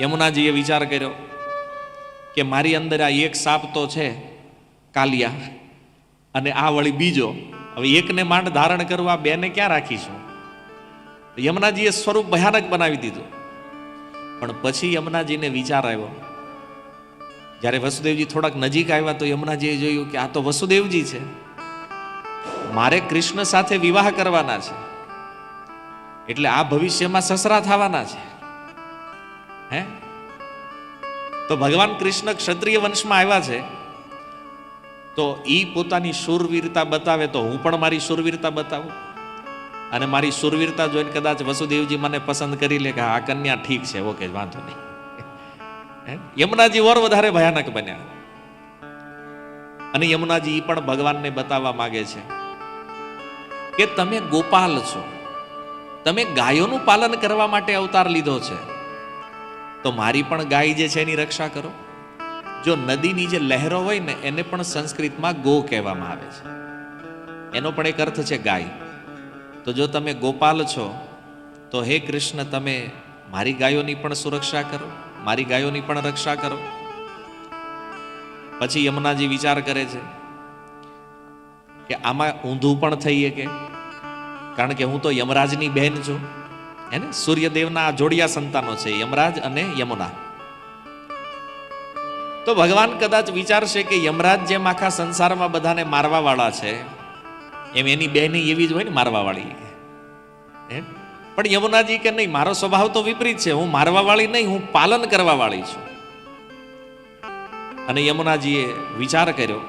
યમુનાજીએ વિચાર કર્યો કે મારી અંદર આ એક સાપ તો છે કાલિયા, અને આ વળી બીજો, હવે એકને માંડ ધારણ કરવા, બેને ક્યાં રાખીશું? યમુનાજીએ સ્વરૂપ ભયાનક બનાવી દીધું. પણ પછી યમુનાજીને વિચાર આવ્યો, જ્યારે વસુદેવજી થોડાક નજીક આવ્યા તો યમુનાજીએ જોયું કે આ તો વસુદેવજી છે, મારે કૃષ્ણ સાથે વિવાહ કરવાના છે, એટલે આ ભવિષ્યમાં સસરા થવાના છે. હે, તો ભગવાન કૃષ્ણ ક્ષત્રિય વંશમાં આવ્યા છે, તો ઈ પોતાની શૂરવીરતા બતાવે તો હું પણ મારી શૂરવીરતા બતાવું, અને મારી શૂરવીરતા જોઈને કદાચ વસુદેવજી મને પસંદ કરી લે કે આ કન્યા ઠીક છે, ઓકે વાંધો નહીં. યમુનાજી ઓર વધારે ભયાનક બન્યા, અને યમુનાજી ઈ પણ ભગવાનને બતાવવા માંગે છે કે તમે ગોપાલ છો, તમે ગાયોનું પાલન કરવા માટે અવતાર લીધો છે, તો મારી પણ ગાય જે છે એની રક્ષા કરો. જો નદીની જે લહેરો હોય ને એને પણ સંસ્કૃતમાં ગો કહેવામાં આવે છે, એનો પણ એક અર્થ છે ગાય. તો જો તમે ગોપાલ છો તો હે કૃષ્ણ, તમે મારી ગાયોની પણ સુરક્ષા કરો, મારી ગાયોની પણ રક્ષા કરો. પછી યમુનાજી વિચાર કરે છે કે આમાં ઊંધું પણ થઈએ કે, કારણ કે હું તો યમરાજની બહેન છું, હે ને, સૂર્યદેવના આ જોડિયા સંતાનો છે, યમરાજ અને યમુના. તો ભગવાન કદાચ વિચારશે કે યમરાજ જેમ આખા સંસારમાં બધાને મારવા વાળા છે, એમ એની બહેન એવી જ હોય ને મારવા વાળી. પણ યમુનાજી કે નહીં, મારો સ્વભાવ તો વિપરીત છે, હું મારવા વાળી નહીં, હું પાલન કરવા વાળી છું. અને યમુનાજીએ વિચાર કર્યો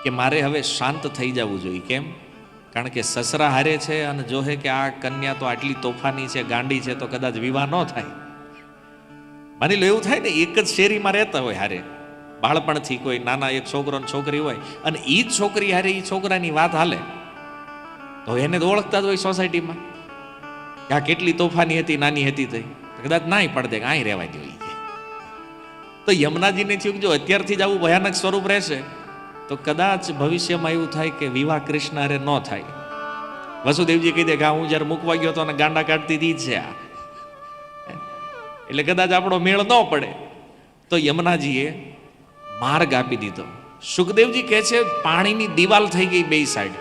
કે મારે હવે શાંત થઈ જવું જોઈએ. કેમ? કારણ કે સસરા હારે છે અને જોહે કે આ કન્યા તો આટલી તોફાની છે, ગાંડી છે, તો કદાચ વિવાહ ન થાય. માની લો એવું થાય ને, એક જ શેરીમાં રહેતા હોય હારે, બાળપણથી કોઈ નાના એક છોકરો ને છોકરી હોય, અને એ જ છોકરી હારે એ છોકરાની વાત હાલે, તો એને તો ઓળખતા જ હોય સોસાયટીમાં કે આ કેટલી તોફાની હતી, નાની હતી, થઈ કદાચ નાય પડે કે અહીં રહેવા દો. તો યમુનાજીને થયું કે જો અત્યારથી જ આવું ભયાનક સ્વરૂપ રહેશે તો કદાચ ભવિષ્યમાં એવું થાય કે વિવાહ કૃષ્ણ હારે ન થાય. વસુદેવજી કહી દે કે હું જયારે મૂકવા ગયો તો ગાંડા કાઢતી હતી જ છે આ, એટલે કદાચ આપણો મેળ ન પડે. તો યમુનાજીએ માર્ગ આપી દીધો. સુખદેવજી કહે છે પાણીની દિવાલ થઈ ગઈ બે સાઈડ,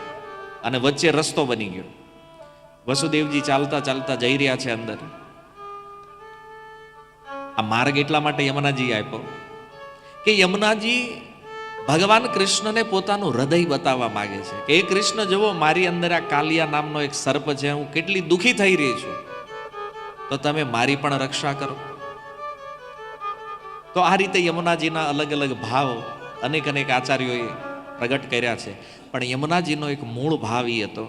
અને વચ્ચે રસ્તો બની ગયો. વસુદેવજી ચાલતા ચાલતા જઈ રહ્યા છે અંદર. આ માર્ગ એટલા માટે યમુનાજી આપ્યો કે યમુનાજી ભગવાન કૃષ્ણને પોતાનું હૃદય બતાવવા માંગે છે કે એ કૃષ્ણ જુઓ, મારી અંદર આ કાલિયા નામનો એક સર્પ છે, હું કેટલી દુઃખી થઈ રહી છું, તો તમે મારી પણ રક્ષા કરો. તો આ રીતે યમુનાજીના અલગ અલગ ભાવ અનેક અનેક આચાર્યોએ પ્રગટ કર્યા છે. પણ યમુનાજીનો એક મૂળ ભાવ એ હતો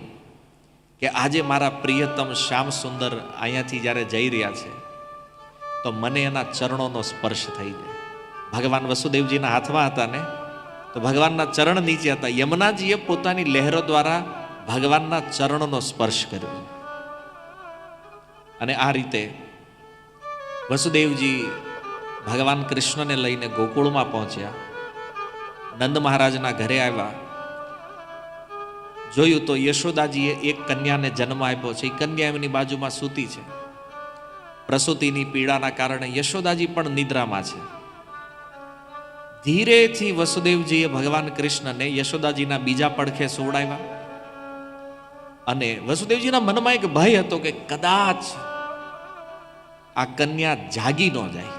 કે આજે મારા પ્રિયતમ શ્યામ સુંદર અહીંયાથી જ્યારે જઈ રહ્યા છે તો મને એના ચરણોનો સ્પર્શ થઈ જાય. ભગવાન વસુદેવજીના હાથમાં હતા ને, તો ભગવાનના ચરણ નીચે હતા. યમુનાજીએ પોતાની લહેરો દ્વારા ભગવાનના ચરણનો સ્પર્શ કર્યો. અને આ રીતે વસુદેવજી ભગવાન કૃષ્ણને લઈને ગોકુળમાં પહોંચ્યા. નંદ મહારાજના ઘરે આવ્યા, જોયું તો યશોદાજીએ એક કન્યાને જન્મ આપ્યો છે. એ કન્યા એમની બાજુમાં સૂતી છે. પ્રસૂતિની પીડાના કારણે યશોદાજી પણ નિદ્રામાં છે. ધીરેથી વસુદેવજીએ ભગવાન કૃષ્ણને યશોદાજીના બીજા પડખે સુવડાવ્યા. અને વસુદેવજીના મનમાં એક ભય હતો કે કદાચ આ કન્યા જાગી ન જાય.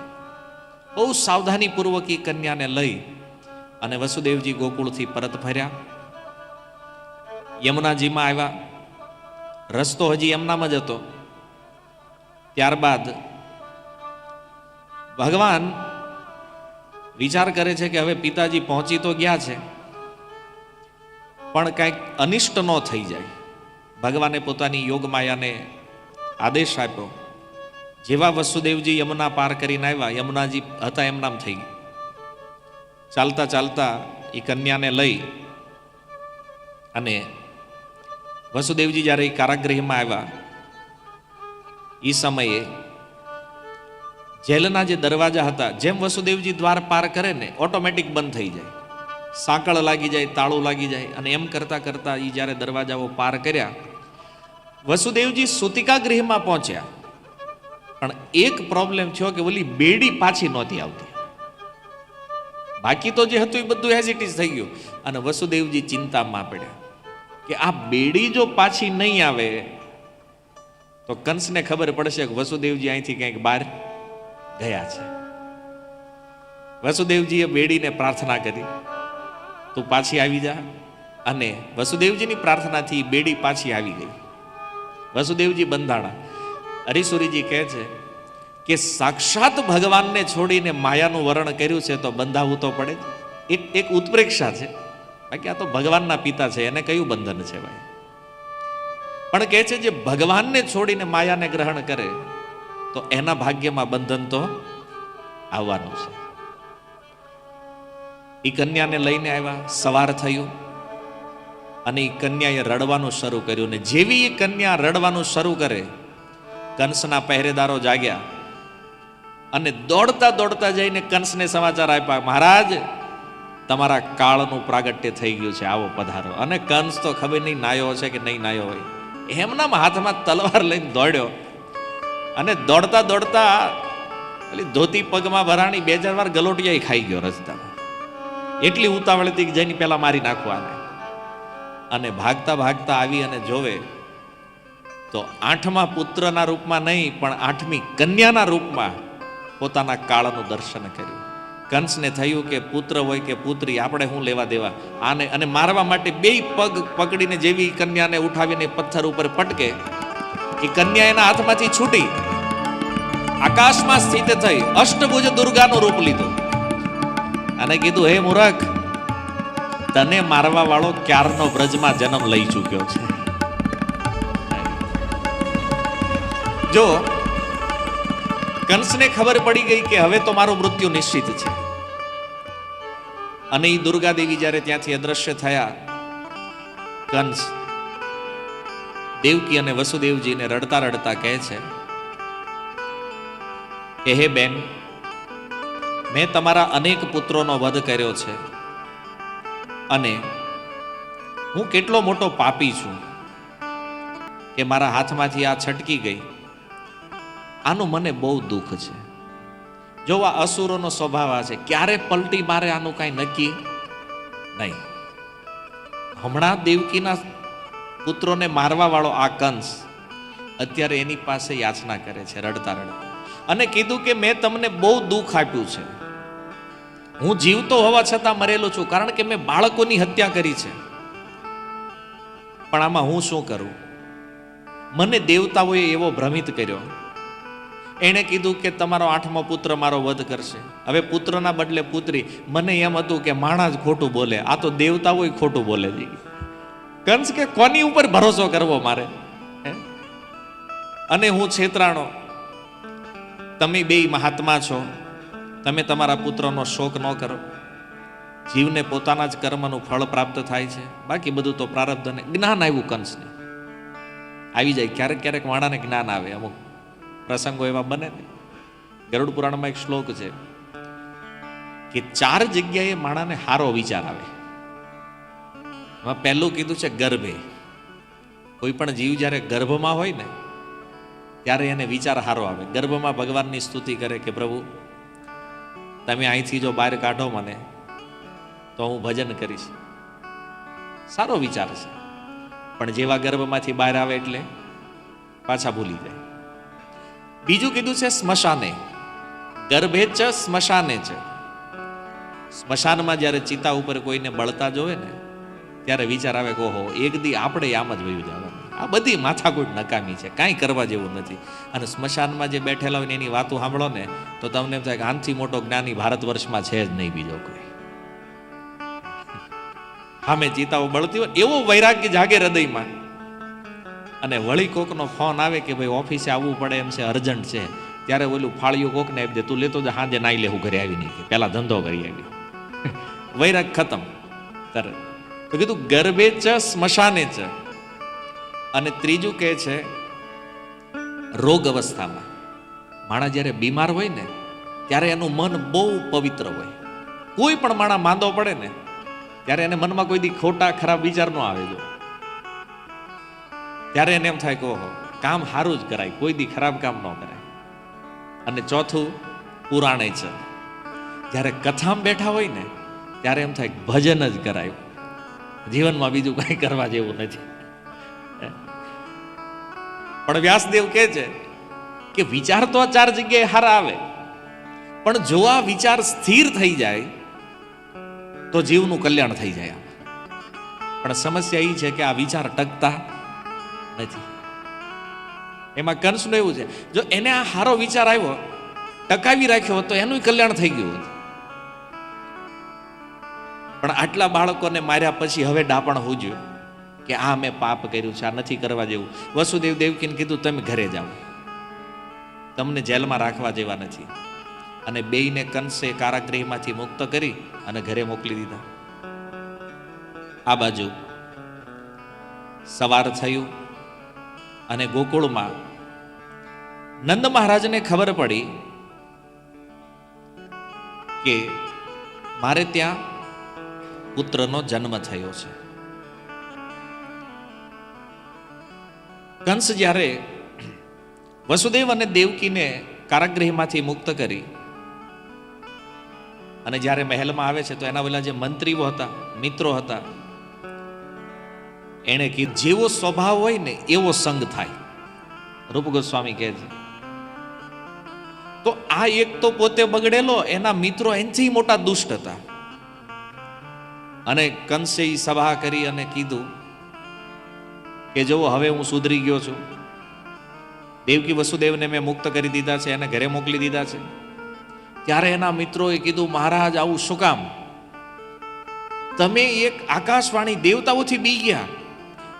બહુ સાવધાની પૂર્વક એ કન્યાને લઈ અને વસુદેવજી ગોકુળથી પરત ફર્યા. યમુનાજીમાં આવ્યા. રસ્તો હજી એમનામ જ હતો. ત્યારબાદ ભગવાન વિચાર કરે છે કે હવે પિતાજી પહોંચી તો ગયા છે, પણ કંઈક અનિષ્ટ ન થઈ જાય. ભગવાને પોતાની યોગમાયાને આદેશ આપ્યો. જેવા વસુદેવજી યમુના પાર કરીને આવ્યા, યમુનાજી હતા એમનામ થઈ ગઈ. ચાલતા ચાલતા એ કન્યાને લઈ અને વસુદેવજી જ્યારે એ કારાગૃહમાં આવ્યા, એ સમયે જેલના જે દરવાજા હતા, જેમ વસુદેવજી દ્વાર પાર કરે ને ઓટોમેટિક બંધ થઈ જાય, સાંકળ લાગી જાય, તાળું લાગી જાય. અને એમ કરતા કરતા એ જ્યારે દરવાજાઓ પાર કર્યા, વસુદેવજી સૂતિકા ગૃહમાં પહોંચ્યા. પણ એક પ્રોબ્લેમ થયો કે ઓલી બેડી પાછી નહોતી આવતી. બાકી તો જે હતું એ બધું એઝ ઇટ ઇઝ થઈ ગયું. અને વસુદેવજી ચિંતામાં પડ્યા કે આ બેડી જો પાછી નહીં આવે તો કંસને ખબર પડશે કે વસુદેવજી અહીંથી ક્યાંક બહાર ગયા છે. વસુદેવજીએ બેડીને પ્રાર્થના કરી, તું પાછી આવી જા. અને વસુદેવજીની પ્રાર્થનાથી બેડી પાછી આવી ગઈ. વસુદેવજી બંધાણા. હરિસુરીજી કહે છે કે સાક્ષાત ભગવાનને છોડીને માયાનું વરણ કર્યું છે તો બંધાવવું તો પડે જ. એક ઉત્પ્રેક્ષા છે, બાકી આ તો ભગવાનના પિતા છે, એને કયું બંધન છે ભાઈ? પણ કહે છે જે ભગવાનને છોડીને માયાને ગ્રહણ કરે તો એના ભાગ્યમાં બંધન તો આવવાનું છે. એ કન્યાને લઈને આવ્યા, સવાર થયું અને એ કન્યાએ રડવાનું શરૂ કર્યું. ને જેવી એ કન્યા રડવાનું શરૂ કરે, કંસના પહેરેદારો જાગ્યા અને દોડતા દોડતા જઈને કંસને સમાચાર આપ્યા, મહારાજ તમારા કાળનું પ્રાગટ્ય થઈ ગયું છે, આવો પધારો. અને કંસ તો ખબર નહીં નાયો છે કે નહીં નાયો હોય, એમના હાથમાં તલવાર લઈને દોડ્યો. અને દોડતા દોડતા એટલે ધોતી પગમાં ભરાણી 2000 વાર ગલોટિયા ખાઈ ગયો રસ્તામાં. એટલી ઉતાવળ હતી કે જઈને પેલા મારી નાખવાને. અને ભાગતા ભાગતા આવી અને જોવે તો 8મા પુત્રના રૂપમાં નહીં પણ 8મી કન્યાના રૂપમાં પોતાના કાળનું દર્શન કર્યું. કંસને થયું કે પુત્ર હોય કે પુત્રી, આપણે શું લેવા દેવા આને. અને મારવા માટે 2 પગ પકડીને જેવી કન્યાને ઉઠાવીને પથ્થર ઉપર પટકે, એ કન્યા એના હાથમાંથી છૂટી આકાશમાં સ્થિત થઈ અષ્ટભુજ દુર્ગાનું રૂપ લીધું અને કીધું, હે મૂર્ખ, તને મારવા વાળો ક્યારનો બ્રજમાં જન્મ લઈ ચૂક્યો છે. જો કંસને ખબર પડી ગઈ કે હવે તો મારું મૃત્યુ નિશ્ચિત છે. અને એ દુર્ગા દેવી જ્યારે ત્યાંથી અદ્રશ્ય થયા, કંસ દેવકી અને વસુદેવજીને રડતા રડતા કહે છે કે હે બેન, મેં તમારા અનેક પુત્રોનો વધ કર્યો છે અને હું કેટલો મોટો પાપી છું કે મારા હાથમાંથી આ છટકી ગઈ. આનું મને બહુ દુઃખ છે. જો આ અસુરોનો સ્વભાવ આ છે, ક્યારે પલટી મારે આનું કાંઈ નક્કી નહીં. હમણાં દેવકીના પુત્રોને મારવા વાળો આ કંસ અત્યારે એની પાસે યાચના કરે છે રડતા રડતા. અને કીધું કે મેં તમને બહુ દુઃખ આપ્યું છે, હું જીવતો હોવા છતાં મરેલો છું, કારણ કે મેં બાળકોની હત્યા કરી છે. પણ આમાં હું શું કરું? મને દેવતાઓએ એવો ભ્રમિત કર્યો. એણે કીધું કે તમારો 8મો પુત્ર મારો વધ કરશે. હવે પુત્રના બદલે પુત્રી. મને એમ હતું કે માણસ જ ખોટું બોલે, આ તો દેવતાઓ ખોટું બોલે છે. કંસ કે કોની ઉપર ભરોસો કરવો મારે? અને હું છેતરાણો. તમે 2 મહાત્મા છો, તમે તમારા પુત્રનો શોક ન કરો. જીવને પોતાના જ કર્મનું ફળ પ્રાપ્ત થાય છે, બાકી બધું તો પ્રારબ્ધને. જ્ઞાન આવ્યું કંસને, આવી જાય. ક્યારેક ક્યારેક માણાને જ્ઞાન આવે, અમુક પ્રસંગો એવા બને ને. ગરુડ પુરાણમાં એક શ્લોક છે કે 4 જગ્યાએ માણાને હારો વિચાર આવે. એમાં પહેલું કીધું છે ગર્ભે. કોઈ પણ જીવ જ્યારે ગર્ભમાં હોય ને ત્યારે એને વિચાર હારો આવે. ગર્ભમાં ભગવાનની સ્તુતિ કરે કે પ્રભુ તમે અહીંથી જો બહાર કાઢો મને તો હું ભજન કરીશ. સારો વિચાર છે. પણ જેવા ગર્ભમાંથી બહાર આવે એટલે પાછા ભૂલી જાય. બીજું કીધું છે સ્મશાને. ગર્ભે ચ સ્મશાને છે. સ્મશાનમાં જ્યારે ચિતા ઉપર કોઈને બળતા જોવે ને ત્યારે વિચાર આવે કે ઓહો, એક દી આપણે આમ જ વયું જવાનું. આ બધી માથાકૂટ નકામી છે, કાંઈ કરવા જેવું નથી. અને સ્મશાનમાં જે બેઠેલા હોય ને એની વાતો સાંભળો ને તો તમને એમ થાય કે આનથી મોટો જ્ઞાની ભારત વર્ષમાં છે જ નહીં બીજો કોઈ. સામે ચિતાઓ બળતી હોય એવો વૈરાગ્ય જાગે હૃદયમાં. અને વળી કોકનો ફોન આવે કે ભાઈ ઓફિસે આવવું પડે એમ છે, અર્જન્ટ છે, ત્યારે ઓલું ફાળિયું કોકને આપી દે, તું લેતો જ સાંજે નાઈ લેવું ઘરે આવી નહીં, પેલા ધંધો કરી આવી. વૈરાગ ખતમ તરત. તો કીધું ગર્ભે ચ સ્મશાને ચ. અને ત્રીજું કહે છે રોગ અવસ્થામાં. માણસ જ્યારે બીમાર હોય ને ત્યારે એનું મન બહુ પવિત્ર હોય. કોઈ પણ માણસ માંદો પડે ને ત્યારે એને મનમાં કોઈ દી ખોટા ખરાબ વિચાર ન આવે. જો ત્યારે એને એમ થાય કે ઓહો, કામ સારું જ કરાય, કોઈ દી ખરાબ કામ ન કરાય. અને ચોથું પુરાણે છે. જ્યારે કથામાં બેઠા હોય ને ત્યારે એમ થાય ભજન જ કરાયું, જીવનમાં બીજું કંઈ કરવા જેવું નથી. પણ વ્યાસદેવ કહે છે કે વિચાર તો આ ચાર જગ્યાએ હારા આવે, પણ જો આ વિચાર સ્થિર થઈ જાય તો જીવનું કલ્યાણ થઈ જાય. પણ સમસ્યા એ છે કે આ વિચાર ટકતા નથી. એમાં કંસનું એવું છે, જો એને આ હારો વિચાર આવ્યો, ટકાવી રાખ્યો તો એનું કલ્યાણ થઈ ગયું. પણ આટલા બાળકોને માર્યા પછી હવે ડાપણ હોજ્યું કે આ મેં પાપ કર્યું છે, આ નથી કરવા જેવું. વસુદેવ દેવકીને કીધું તમે ઘરે જાઓ, તમને જેલમાં રાખવા જેવા નથી. અને બેયને કંસે કારાગૃહમાંથી મુક્ત કરી અને ઘરે મોકલી દીધા. આ બાજુ સવાર થયું અને ગોકુળમાં નંદ મહારાજને ખબર પડી કે મારે ત્યાં પુત્રનો જન્મ થયો છે. કંસ જ્યારે વસુદેવ અને દેવકીને કારાગૃહમાંથી મુક્ત કરી અને જ્યારે મહેલમાં આવે છે તો એના પેલા જે મંત્રીઓ હતા, મિત્રો હતા, એણે કીધું જેવો સ્વભાવ હોય ને એવો સંગ થાય. રૂપ ગોસ્વામી કહે છે તો આ એક તો પોતે બગડેલો, એના મિત્રો એનથી મોટા દુષ્ટ હતા. અને કંસે સભા કરી અને કીધું કે જો હવે હું સુધરી ગયો છું, દેવકી વસુદેવને મેં મુક્ત કરી દીધા છે, એને ઘરે મોકલી દીધા છે. ત્યારે એના મિત્રોએ કીધું મહારાજ આવું શું કામ? તમે એક આકાશવાણી દેવતાઓથી બી ગયા.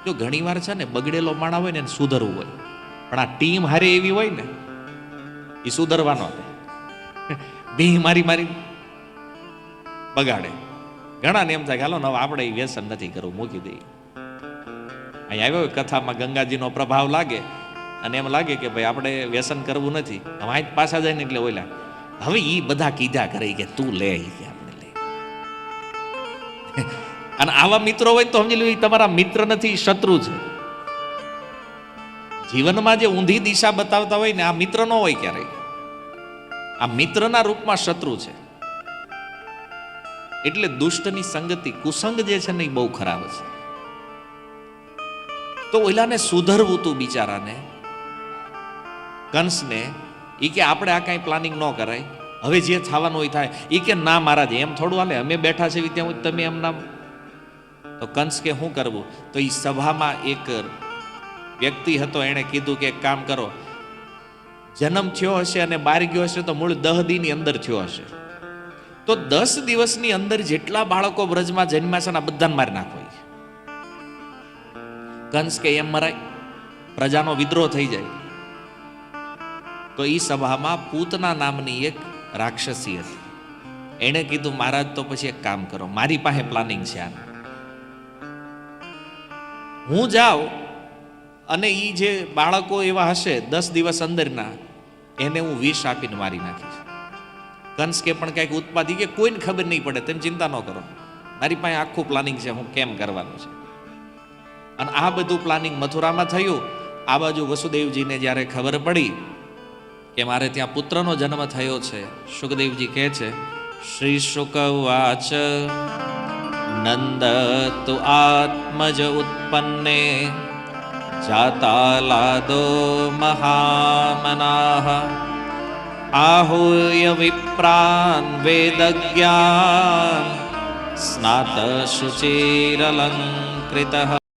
જો ઘણી વાર છે ને બગડેલો માણા હોય ને એને સુધરવું હોય, પણ આ ટીમ હારે એવી હોય ને એ સુધરવાનો બી મારી મારી બગાડે. ઘણા ને એમ થાય કે હાલો હવે આપણે વ્યસન નથી કરવું, મૂકી દઈએ. અહીં આવ્યો કથામાં ગંગાજીનો પ્રભાવ લાગે અને એમ લાગે કે ભાઈ આપણે વ્યસન કરવું નથી. હવે અહીં પાછા જાય ને એટલે ઓલા હવે એ બધા કીધા કરે કે તું લે કે આપણે લે. અને આવા મિત્રો હોય તો સમજી લો તમારા મિત્ર નથી, શત્રુ છે. જીવનમાં જે ઊંધી દિશા બતાવતા હોય ને આ મિત્ર ન હોય ક્યારેય, આ મિત્રના રૂપમાં શત્રુ છે. એટલે દુષ્ટની સંગતિ, કુસંગ જે છે ને એ બહુ ખરાબ છે. તો ઓલાને સુધરવું તું બિચારાને, કંસને, એ કે આપણે આ કાંઈ પ્લાનિંગ ન કરાય, હવે જે થવાનું હોય થાય. એ કે ના મહારાજ એમ થોડું હાલે, અમે બેઠા છે ત્યાં તમે એમ નામ. તો કંસ કે શું કરવું? તો એ સભામાં એક વ્યક્તિ હતો, એણે કીધું કે એક કામ કરો, જન્મ થયો હશે અને બાર ગયો હશે તો મૂળ 10 દીની અંદર થયો હશે, તો 10 દિવસની અંદર જેટલા બાળકો બ્રજમાં જન્મ્યા છે ને બધાને મારી નાખો. કંસ કે એમ મરાય, પ્રજાનો વિદ્રોહ થઈ જાય. તો એ સભામાં પૂતના નામની એક રાક્ષસી હતી. એણે કીધું મહારાજ તો પછી એક કામ કરો, મારી પાસે પ્લાનિંગ છે આને. હું જાઉં અને એ જે બાળકો એવા હશે 10 દિવસ અંદરના, એને હું વિષ આપીને મારી નાખીશ. કંસ કે પણ કઈક ઉત્પાદી કે કોઈને ખબર નહીં પડે, તેમ ચિંતા ન કરો, મારી પાસે આખું પ્લાનિંગ છે, હું કેમ કરવાનું છે. અને આ બધું પ્લાનિંગ મથુરામાં થયું. આ બાજુ વસુદેવજીને જ્યારે ખબર પડી કે મારે ત્યાં પુત્રનો જન્મ થયો છે, સુખદેવજી કહે છે શ્રી શુક વાચ નંદ તુ આત્મજ ઉત્પન્ને જાતાલાદો મહામનાઃ આહુય વિપ્રાન વેદજ્ઞાન સ્નાત શુચિરલંકૃતઃ